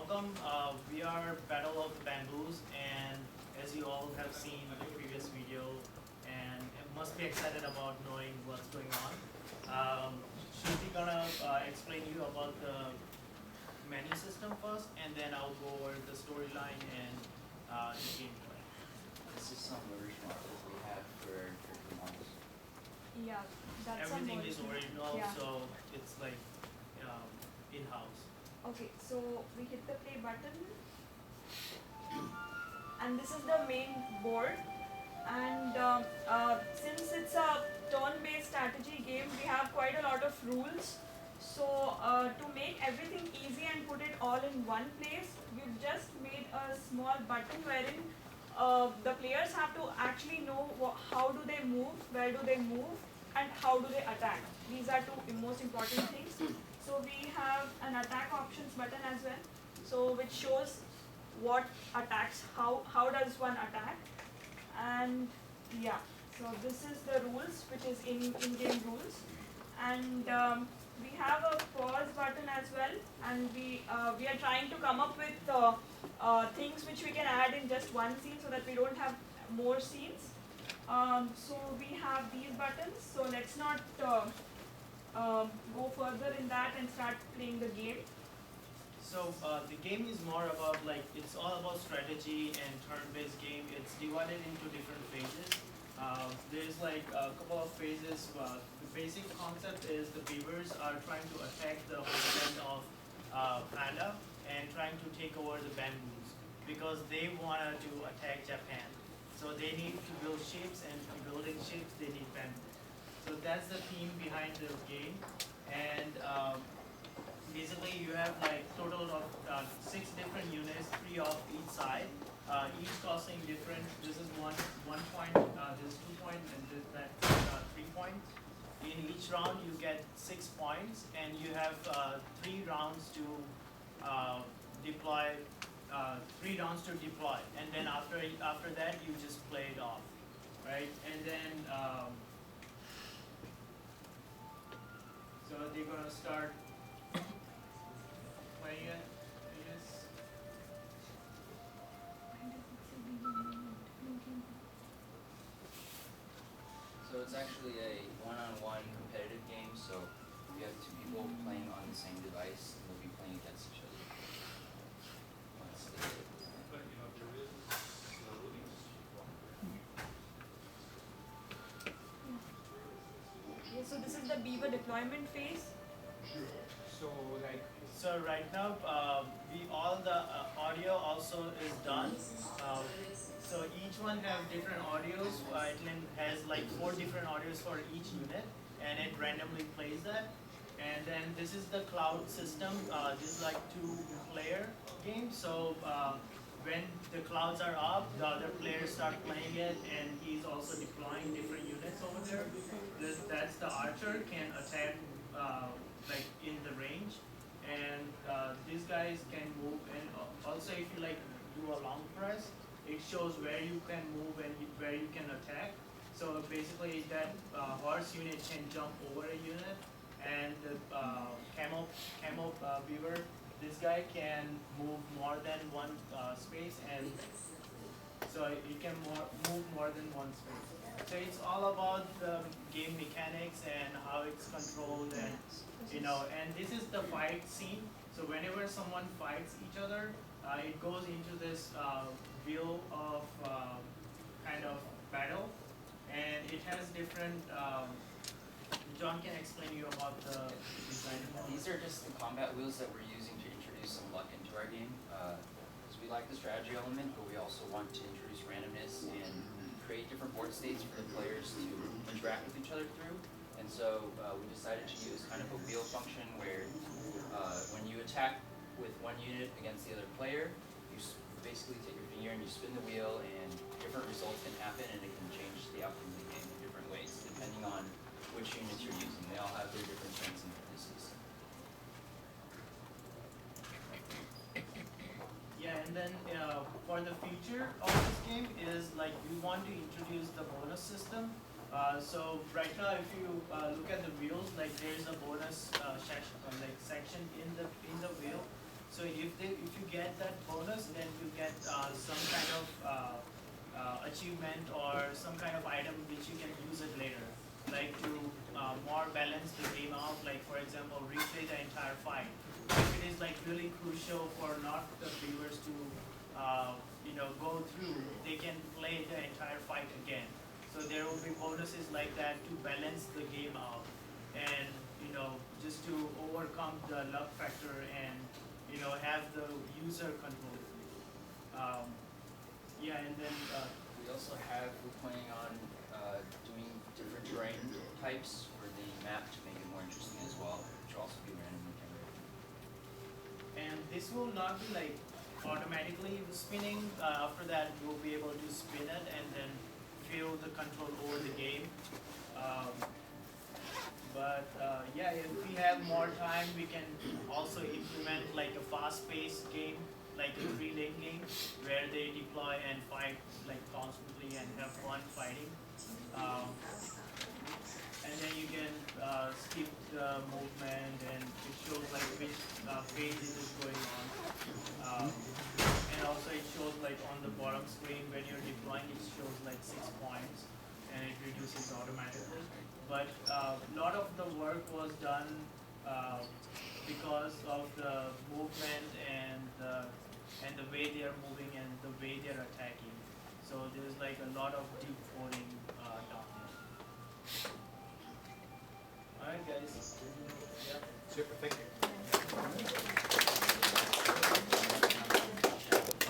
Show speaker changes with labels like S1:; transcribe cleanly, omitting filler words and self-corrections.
S1: welcome. We are Battle of the Bamboos, and as you all have seen in the previous video, and must be excited about knowing what's going on. Shruti gonna explain you about the menu system first, and then I'll go over the storyline and the gameplay.
S2: This is some original art that we have for months.
S3: Yeah, that's
S1: Everything is original,
S3: Yeah.
S1: so it's like in-house.
S3: Okay, so we hit the play button, and this is the main board. And since it's a turn-based strategy game, we have quite a lot of rules. So to make everything easy and put it all in one place, we've just made a small button wherein the players have to actually know how do they move, where do they move, and how do they attack. These are two most important things. So we have an attack options button as well, so which shows what attacks, how does one attack, and yeah. So this is the rules, which is in-game rules, and we have a pause button as well, and we are trying to come up with things which we can add in just one scene so that we don't have more scenes. So we have these buttons. So let's not go further in that and start playing the game.
S1: So the game is more about it's all about strategy and turn-based game. It's divided into different phases. There's like a couple of phases. The basic concept is the beavers are trying to attack the homeland of Panda and trying to take over the bamboos because they wanted to attack Japan. So they need to build ships, and to building ships they need bamboo. So that's the theme behind the game, and basically you have like total of 6 different units, 3 of each side, each costing different. This is one point, this is 2 points, and that's 3 points. In each round you get 6 points, and you have 3 rounds to deploy. 3 rounds to deploy, and then after that you just play it off, right? And then so they're gonna start playing it, I guess.
S2: So it's actually a one-on-one competitive game, so we have 2 people playing on the same device, and they'll be playing against each other.
S3: Okay, so this is the beaver deployment phase.
S1: So right now, all the audio also is done. So each one have different audios. It has like 4 different audios for each unit, and it randomly plays that. And then this is the cloud system. This is like 2-player game. So when the clouds are up, the other players start playing it, and he's also deploying different units over there. That's the archer can attack like in the range, and these guys can move. And also, if you like do a long press, it shows where you can move and where you can attack. So basically, that horse unit can jump over a unit, and the camel beaver, this guy can move more than one space, and so it can move more than one space. So it's all about the game mechanics and how it's controlled, and and this is the fight scene. So whenever someone fights each other, it goes into this wheel of kind of battle, and it has different. John can explain to you about the design.
S2: These are just the combat wheels that we're using to introduce some luck into our game. So we like the strategy element, but we also want to introduce randomness and create different board states for the players to interact with each other through. And so we decided to use kind of a wheel function where when you attack with one unit against the other player, you basically take your finger and you spin the wheel, and different results can happen, and it can change the outcome of the game in different ways depending on which units you're using. They all have their different strengths and weaknesses.
S1: Yeah, and then for the future of this game is like we want to introduce the bonus system. So right now, if you look at the wheels, like there's a bonus section in the wheel. So if you get that bonus, then you get some kind of achievement or some kind of item which you can use it later, like to more balance the game out. Like for example, replay the entire fight. If it is like really crucial for not the viewers to go through, they can play the entire fight again. So there will be bonuses like that to balance the game out, and just to overcome the luck factor and have the user control. Yeah, and then
S2: We also have, we're planning on doing different terrain types for the map to make it more interesting as well, which will also be randomly generated.
S1: and this will not be like automatically spinning. After that, you'll be able to spin it and then feel the control over the game. Um, But yeah, if we have more time, we can also implement like a fast-paced game, like a 3-lane game, where they deploy and fight like constantly and have fun fighting. Um, and then you can skip the movement, and it shows like which phase it is going on. And also it shows like on the bottom screen when you're deploying, it shows like 6 points, and it reduces automatically. But a lot of the work was done because of the movement and the way they are moving and the way they are attacking. So there's like a lot of deep coding done. Alright guys. Yeah.
S4: Super, thank you.